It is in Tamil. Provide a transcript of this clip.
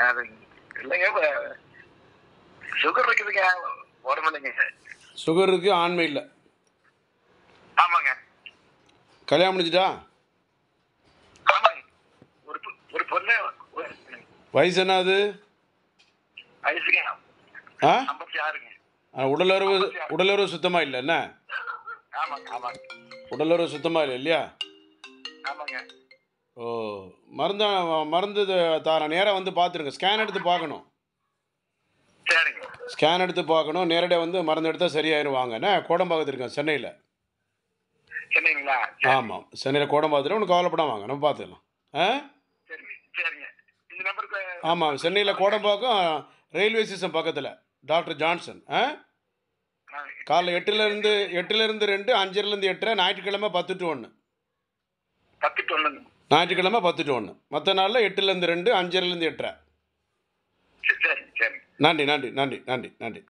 அதுங்க இல்லைங்க சுகர் இருக்குதுங்க உடம்புலைங்க. சுகர் இருக்குது, ஆண்மை இல்லை. ஆமாங்க. கல்யாணம் முடிஞ்சிட்டா? ஆமாங்க. ஒரு ஒரு பொண்ணு வயசு என்ன அது? வயசுங்க ஆ 56ங்க. உடலுறவு உடலுறவு சுத்தமாக இல்லை என்ன? ஆமாங்க ஆமாங்க உடலுறவு சுத்தமாக இல்லை இல்லையா? ஆமாங்க. ஓ, மருந்து மருந்து தாரேன், நேராக வந்து பார்த்துருங்க. ஸ்கேன் எடுத்து பார்க்கணும். சரிங்க. ஸ்கேன் எடுத்து பார்க்கணும். நேரடியாக வந்து மருந்து எடுத்தால் சரியாயிருவாங்க. என்ன கோடம்பாக்கத்தில் இருக்கேன், சென்னையில். சொன்னீங்களா? ஆமாம், சென்னையில் கோடம்பாக்கத்தில். ஒன்றும் கவலைப்படாம வாங்க, நம்ம பார்த்துக்கலாம். ஆ சரிங்க சரிங்க. இந்த நம்பருக்கு ஆமாம், சென்னையில் கோடம்பாக்கம் ரயில்வே ஸ்டேஷன் பக்கத்தில் டாக்டர் ஜான்சன். காலைல 8லேருந்து 2, 5லேருந்து 8, ஞாயிற்றுக்கிழமை 10 to 1. 10 to 1. ஞாயிற்றுக்கிழமை 10 to 1. மற்ற நாளில் 8லேருந்து 2, 5லேருந்து 8. சரி சரி. நன்றி நன்றி நன்றி நன்றி நன்றி.